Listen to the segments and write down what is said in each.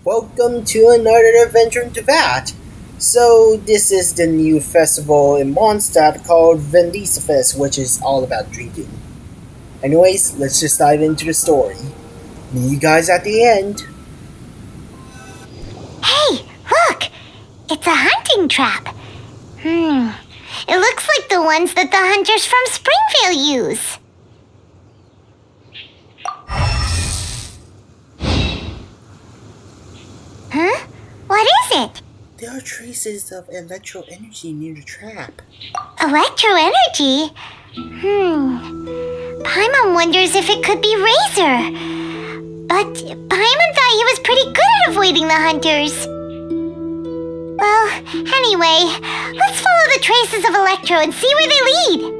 Welcome to another adventure into that. So, this is the new festival in Mondstadt called Weinlesefest, which is all about drinking. Anyways, let's just dive into the story. Meet you guys at the end. Hey, look! It's a hunting trap. It looks like the ones that the hunters from Springvale use. Huh? What is it? There are traces of electro energy near the trap. Electro energy? Paimon wonders if it could be Razor. But Paimon thought he was pretty good at avoiding the hunters. Well, anyway, let's follow the traces of Electro and see where they lead.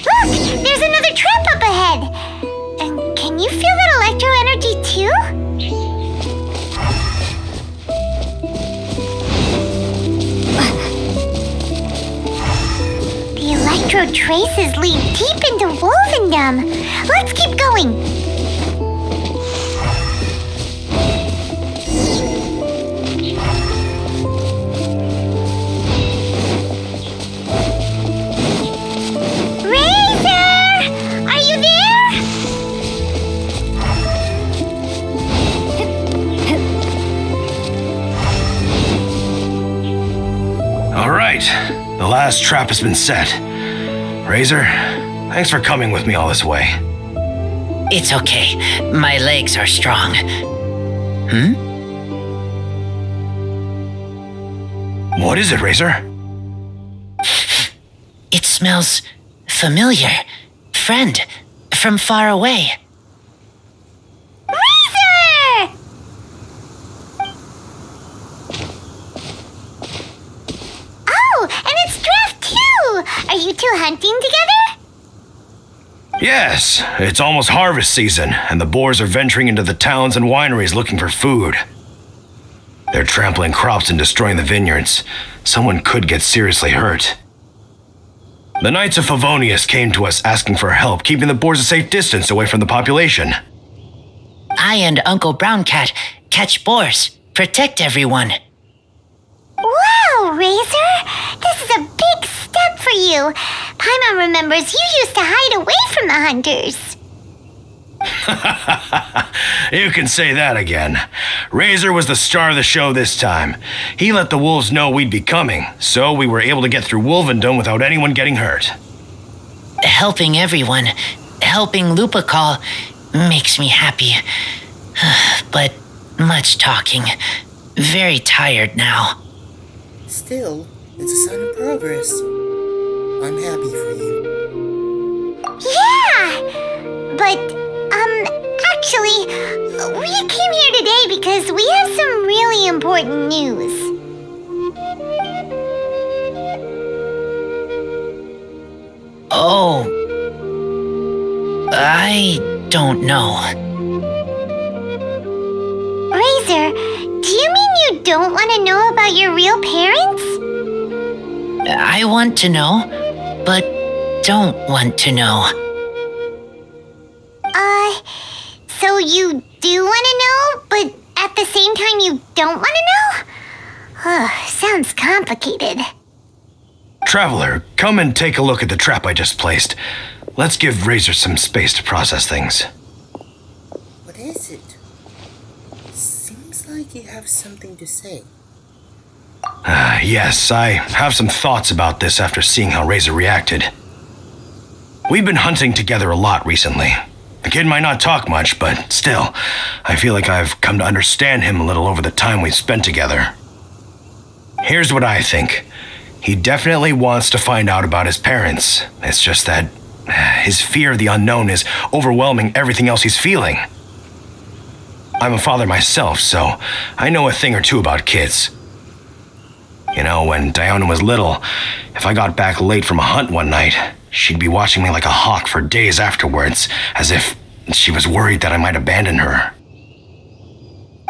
Look! There's another trap up ahead! And can you feel that Electro energy too? The Electro traces lead deep into Wolvendom. Let's keep going. Razor! Are you there? All right, the last trap has been set. Razor, thanks for coming with me all this way. It's okay. My legs are strong. What is it, Razor? It smells familiar. Friend, from far away. Razor! Oh, and it's Draft too! Are you two hunting together? Yes, it's almost harvest season, and the boars are venturing into the towns and wineries looking for food. They're trampling crops and destroying the vineyards. Someone could get seriously hurt. The Knights of Favonius came to us asking for help keeping the boars a safe distance away from the population. I and Uncle Brown Cat catch boars, protect everyone. Wow, Razor! This is a big step for you. Paimon remembers you used to hide away from the hunters. You can say that again. Razor was the star of the show this time. He let the wolves know we'd be coming, so we were able to get through Wolvendom without anyone getting hurt. Helping everyone, helping Lupical makes me happy. But much talking. Very tired now. Still, it's a sign of progress. I'm happy for you. Yeah! But, actually, we came here today because we have some really important news. Oh. I don't know. Razor, do you mean you don't want to know about your real parents? I want to know, but don't want to know. So you do want to know, but at the same time you don't want to know? Sounds complicated. Traveler, come and take a look at the trap I just placed. Let's give Razor some space to process things. What is it? Seems like you have something to say. Yes, I have some thoughts about this after seeing how Razor reacted. We've been hunting together a lot recently. The kid might not talk much, but still, I feel like I've come to understand him a little over the time we've spent together. Here's what I think. He definitely wants to find out about his parents. It's just that his fear of the unknown is overwhelming everything else he's feeling. I'm a father myself, so I know a thing or two about kids. You know, when Diana was little, if I got back late from a hunt one night, she'd be watching me like a hawk for days afterwards, as if she was worried that I might abandon her.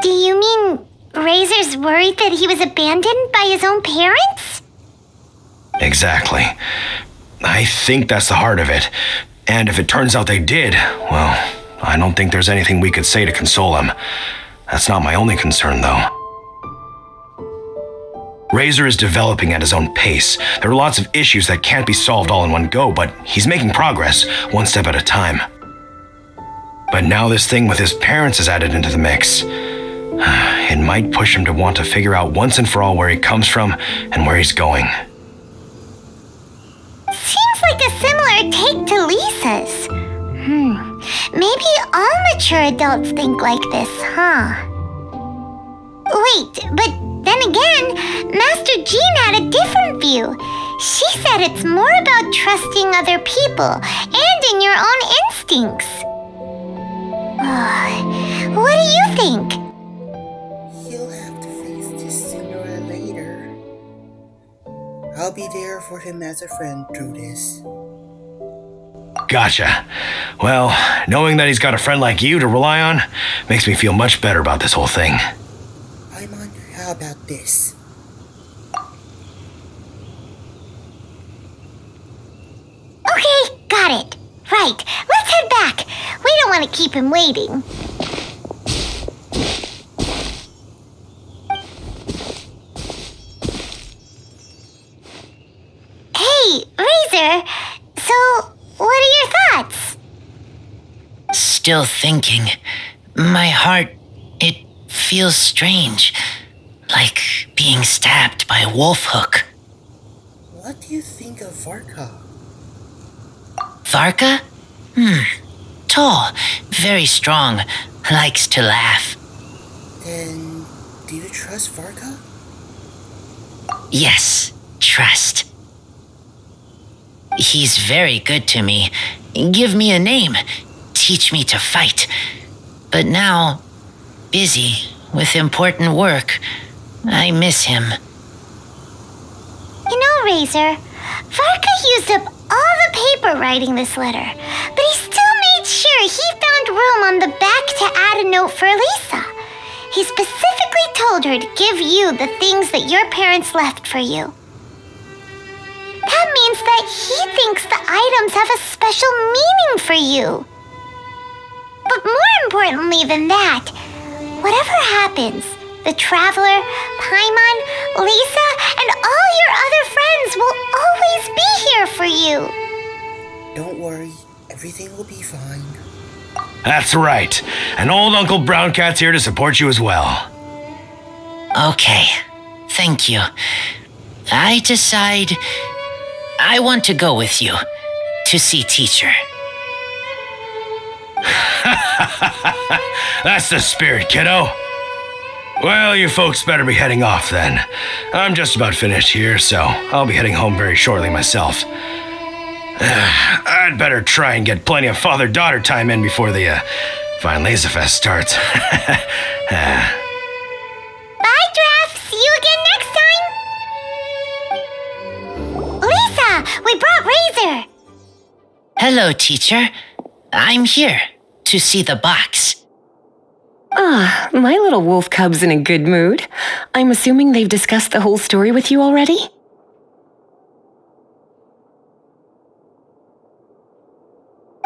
Do you mean Razor's worried that he was abandoned by his own parents? Exactly. I think that's the heart of it. And if it turns out they did, well, I don't think there's anything we could say to console him. That's not my only concern, though. Razor is developing at his own pace. There are lots of issues that can't be solved all in one go, but he's making progress, one step at a time. But now this thing with his parents is added into the mix. It might push him to want to figure out once and for all where he comes from and where he's going. Seems like a similar take to Lisa's. Maybe all mature adults think like this, huh? Wait, but then again, Master Jean had a different view. She said it's more about trusting other people and in your own instincts. What do you think? He'll have to face this sooner or later. I'll be there for him as a friend through this. Gotcha. Well, knowing that he's got a friend like you to rely on makes me feel much better about this whole thing. Paimon, how about this? Okay, got it. Right, let's head back. We don't want to keep him waiting. Hey, Razor. So, what are your thoughts? Still thinking. My heart, it feels strange. Like being stabbed by a wolf hook. What do you think of Varka? Varka? Tall, very strong, likes to laugh. Then, do you trust Varka? Yes, trust. He's very good to me. Give me a name. Teach me to fight. But now, busy with important work, I miss him. You know, Razor, Varka used up all the paper writing this letter, but he still made sure he found room on the back to add a note for Lisa. He specifically told her to give you the things that your parents left for you. That means that he thinks the items have a special meaning for you. But more importantly than that, whatever happens, the Traveler, Paimon, Lisa, and all your other friends will always be here for you. Don't worry, everything will be fine. That's right. And old Uncle Brown Cat's here to support you as well. Okay, thank you. I decide I want to go with you to see teacher. That's the spirit, kiddo. Well, you folks better be heading off then. I'm just about finished here, so I'll be heading home very shortly myself. I'd better try and get plenty of father-daughter time in before the Weinlesefest starts. Bye, Draft. See you again next time. Lisa, we brought Razor. Hello, teacher. I'm here to see the box. My little wolf cub's in a good mood. I'm assuming they've discussed the whole story with you already?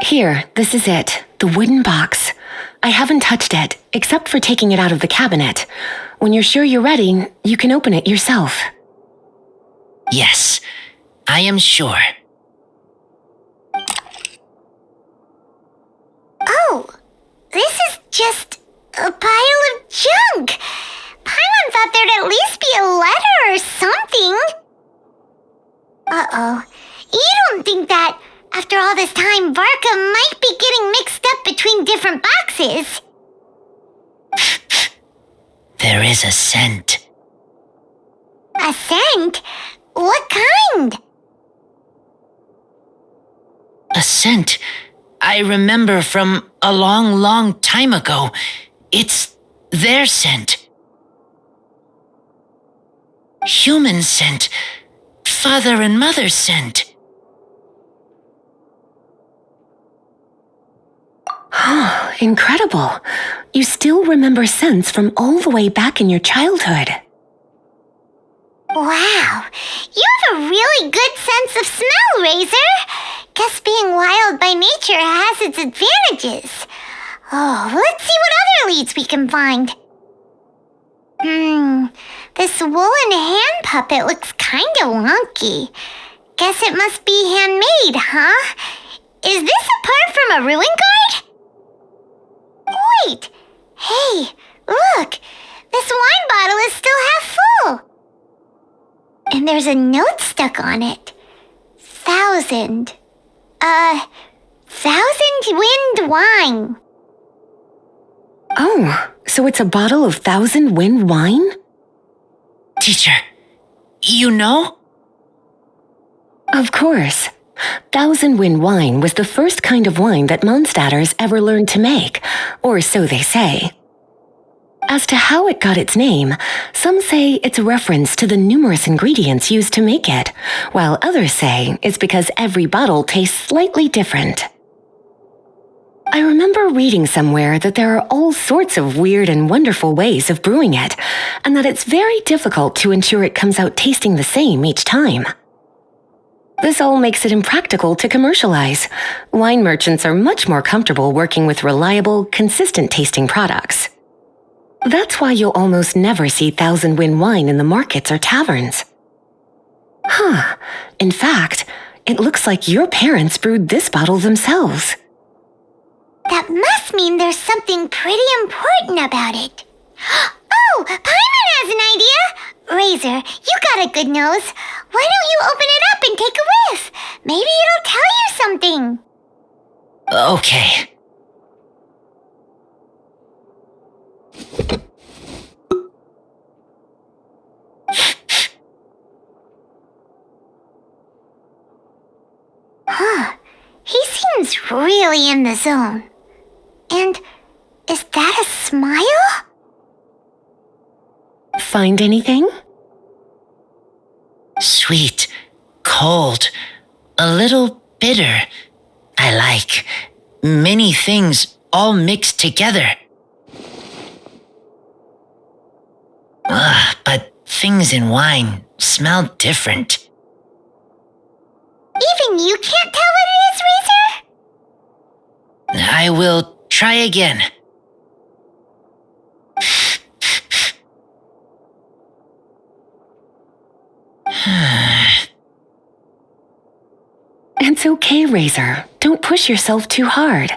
Here, this is it. The wooden box. I haven't touched it, except for taking it out of the cabinet. When you're sure you're ready, you can open it yourself. Yes, I am sure. Oh, this is just a pile of junk. Paimon thought there'd at least be a letter or something. Uh-oh. You don't think that, after all this time, Varka might be getting mixed up between different boxes? There is a scent. A scent? What kind? A scent I remember from a long, long time ago. It's their scent. Human scent. Father and mother scent. Incredible. You still remember scents from all the way back in your childhood. Wow, you have a really good sense of smell, Razor. Guess being wild by nature has its advantages. Oh, let's see what other leads we can find. This woolen hand puppet looks kinda wonky. Guess it must be handmade, huh? Is this a part from a ruin guard? Wait! Hey, look! This wine bottle is still half full! And there's a note stuck on it. 1,000 wind wine. Oh, so it's a bottle of 1,000 wind wine? Teacher, you know? Of course. 1,000 wind wine was the first kind of wine that Mondstadters ever learned to make, or so they say. As to how it got its name, some say it's a reference to the numerous ingredients used to make it, while others say it's because every bottle tastes slightly different. I remember reading somewhere that there are all sorts of weird and wonderful ways of brewing it, and that it's very difficult to ensure it comes out tasting the same each time. This all makes it impractical to commercialize. Wine merchants are much more comfortable working with reliable, consistent-tasting products. That's why you'll almost never see 1,000 wind wine in the markets or taverns. Huh. In fact, it looks like your parents brewed this bottle themselves. That must mean there's something pretty important about it. Oh, Paimon has an idea! Razor, you got a good nose. Why don't you open it up and take a whiff? Maybe it'll tell you something. Okay. Huh. He seems really in the zone. And is that a smile? Find anything? Sweet, cold, a little bitter. I like many things all mixed together. But things in wine smell different. Even you can't tell what it is, Razor? I will try again. It's okay, Razor. Don't push yourself too hard.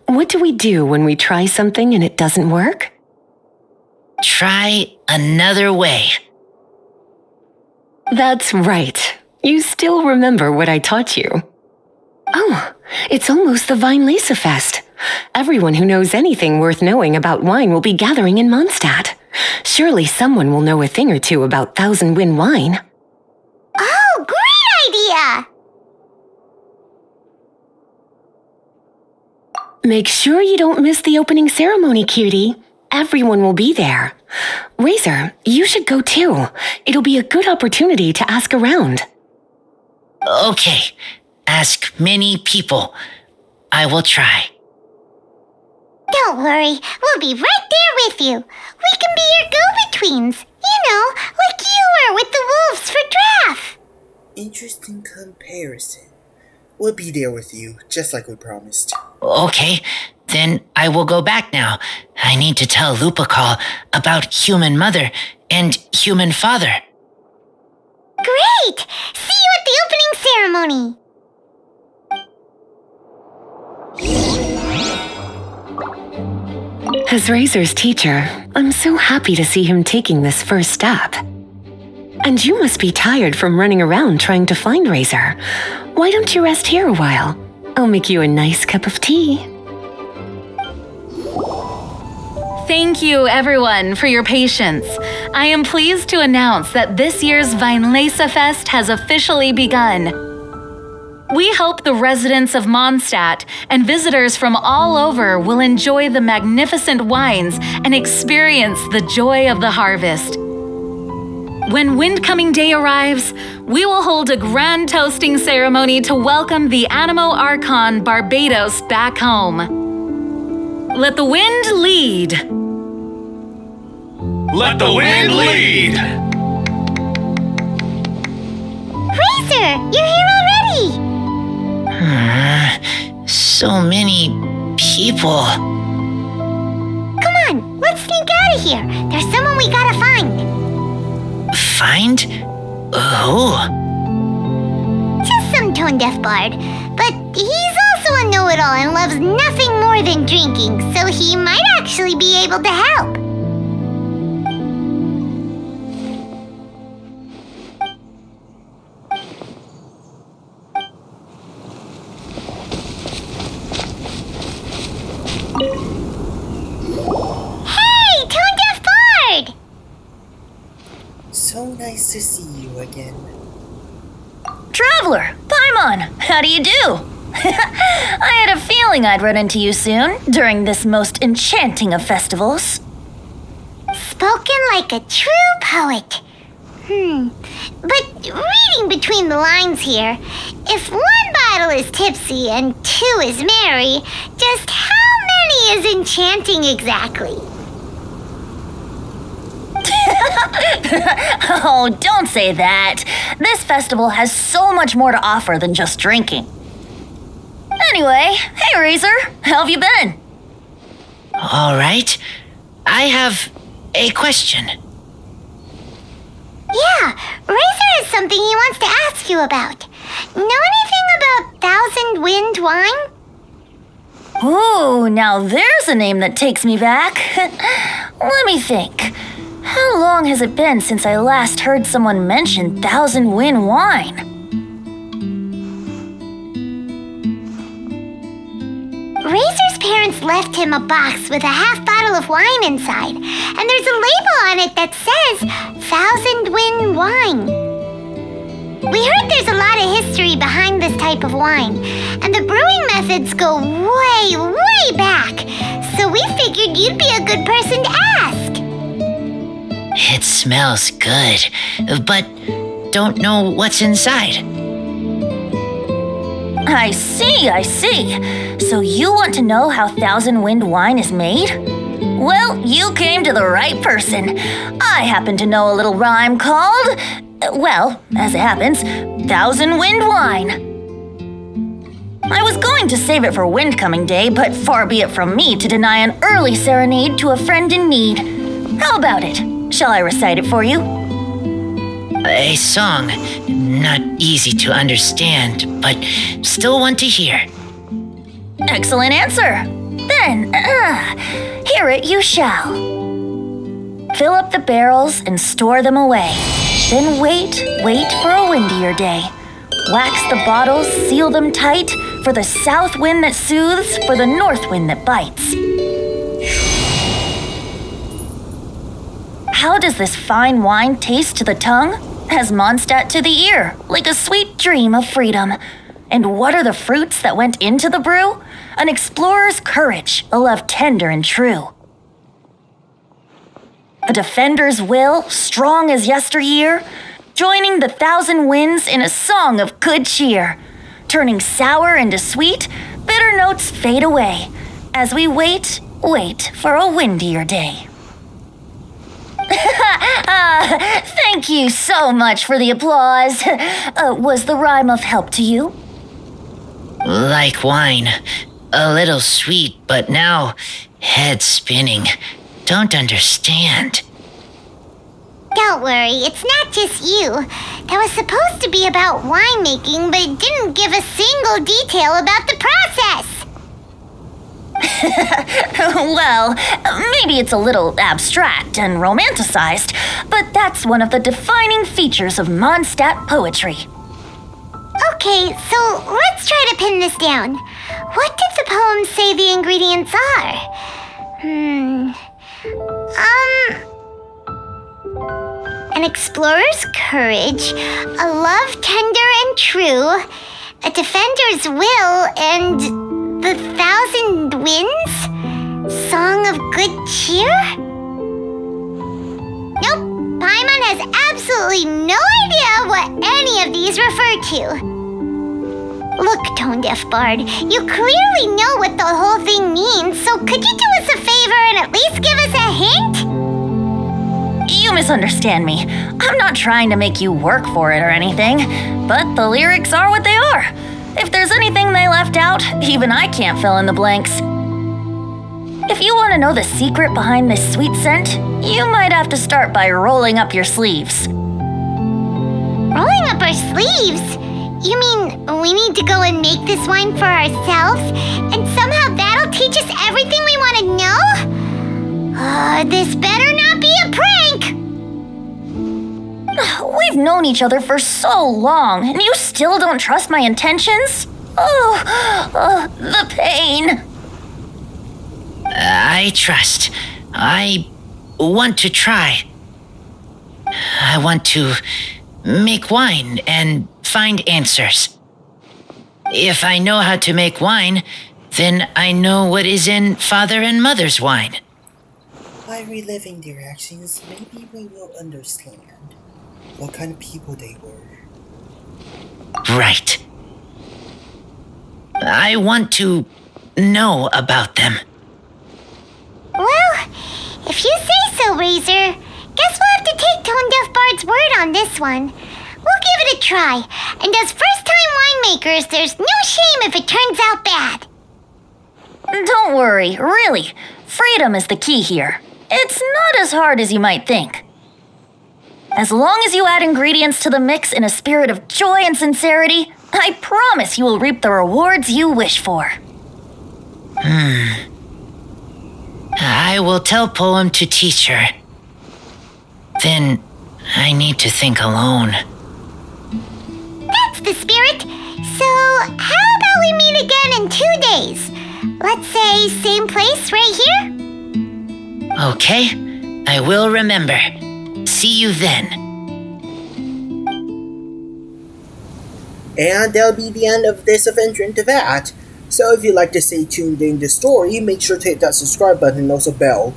What do we do when we try something and it doesn't work? Try another way. That's right. You still remember what I taught you. Oh, it's almost the Weinlesefest. Everyone who knows anything worth knowing about wine will be gathering in Mondstadt. Surely someone will know a thing or two about 1,000 wind wine. Oh, great idea! Make sure you don't miss the opening ceremony, cutie. Everyone will be there. Razor, you should go too. It'll be a good opportunity to ask around. Okay, ask many people. I will try. Don't worry, we'll be right there with you. We can be your go-betweens. You know, like you were with the wolves for Draft. Interesting comparison. We'll be there with you, just like we promised. Okay, then I will go back now. I need to tell Lupacall about Human Mother and Human Father. Great! See you at the opening ceremony. As Razor's teacher, I'm so happy to see him taking this first step. And you must be tired from running around trying to find Razor. Why don't you rest here a while? I'll make you a nice cup of tea. Thank you, everyone, for your patience. I am pleased to announce that this year's Weinlesefest has officially begun. We hope the residents of Mondstadt and visitors from all over will enjoy the magnificent wines and experience the joy of the harvest. When Windcoming Day arrives, we will hold a grand toasting ceremony to welcome the Animo Archon Barbados back home. Let the wind lead. Let the wind lead! Razor, you're here already! So many people. Come on, let's sneak out of here. There's someone we gotta find. Find? Who? Just some tone-deaf bard. But he's also a know-it-all and loves nothing more than drinking, so he might actually be able to help. Hey, tone-deaf bard! So nice to see you again. Traveler, Paimon, how do you do? I had a feeling I'd run into you soon, during this most enchanting of festivals. Spoken like a true poet. But reading between the lines here, if one bottle is tipsy and two is merry, just how many is enchanting exactly? Oh, don't say that. This festival has so much more to offer than just drinking. Anyway, hey Razor, how have you been? All right. I have a question. Yeah, Razor has something he wants to ask you about. Know anything about Thousand Wind wine? Ooh, now there's a name that takes me back. Let me think. How long has it been since I last heard someone mention Thousand Wind wine? Razor's parents left him a box with a half bottle of wine inside, and there's a label on it that says Thousand Wind wine. We heard there's a lot of history behind this type of wine, and the brewing methods go way, way back, so we figured you'd be a good person to ask. It smells good, but don't know what's inside. I see. So you want to know how Thousand Wind wine is made? Well, you came to the right person. I happen to know a little rhyme called, well, as it happens, Thousand Wind wine. I was going to save it for Windcoming Day, but far be it from me to deny an early serenade to a friend in need. How about it? Shall I recite it for you? A song, not easy to understand, but still want to hear. Excellent answer. Then, hear it you shall. Fill up the barrels and store them away. Then wait for a windier day. Wax the bottles, seal them tight, for the south wind that soothes, for the north wind that bites. How does this fine wine taste to the tongue? As Mondstadt to the ear, like a sweet dream of freedom. And what are the fruits that went into the brew? An explorer's courage, a love tender and true. A defender's will, strong as yesteryear, joining the thousand winds in a song of good cheer. Turning sour into sweet, bitter notes fade away, as we wait for a windier day. Thank you so much for the applause. Was the rhyme of help to you? Like wine, a little sweet, but now head spinning. Don't understand. Don't worry, it's not just you. That was supposed to be about winemaking, but it didn't give a single detail about the process. Well, maybe it's a little abstract and romanticized, but that's one of the defining features of Mondstadt poetry. Okay, so let's try to pin this down. What did the poem say the ingredients are? An explorer's courage, a love tender and true, a defender's will, and the thousand winds? Song of good cheer? Nope, Paimon has absolutely no idea what any of these refer to. Look, Tone Deaf Bard, you clearly know what the whole thing means, so could you do us a favor and at least give us a hint? You You misunderstand me. I'm not trying to make you work for it or anything, but the lyrics are what they are. If there's anything they left out, even I can't fill in the blanks. If you want to know the secret behind this sweet scent, you might have to start by rolling up your sleeves. Rolling up our sleeves? You mean we need to go and make this wine for ourselves, and somehow that'll teach us everything we want to know? This better not be a prank! We've known each other for so long, and you still don't trust my intentions? The pain. I trust. I want to try. I want to make wine and find answers. If I know how to make wine, then I know what is in Father and Mother's wine. By reliving their actions, maybe we will understand what kind of people they were. Right. I want to know about them. Well, if you say so, Razor, guess we'll have to take Tone Deaf Bard's word on this one. We'll give it a try, and as first-time winemakers, there's no shame if it turns out bad. Don't worry, really. Freedom is the key here. It's not as hard as you might think. As long as you add ingredients to the mix in a spirit of joy and sincerity, I promise you will reap the rewards you wish for. I will tell Poem to teach her. Then I need to think alone. That's the spirit. So, how about we meet again in 2 days? Let's say same place right here? Okay, I will remember. See you then. And that'll be the end of this adventure into that. So if you'd like to stay tuned in the story, make sure to hit that subscribe button and also bell.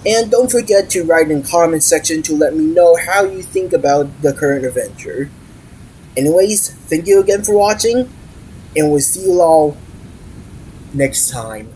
And don't forget to write in the comment section to let me know how you think about the current adventure. Anyways, thank you again for watching, and we'll see you all next time.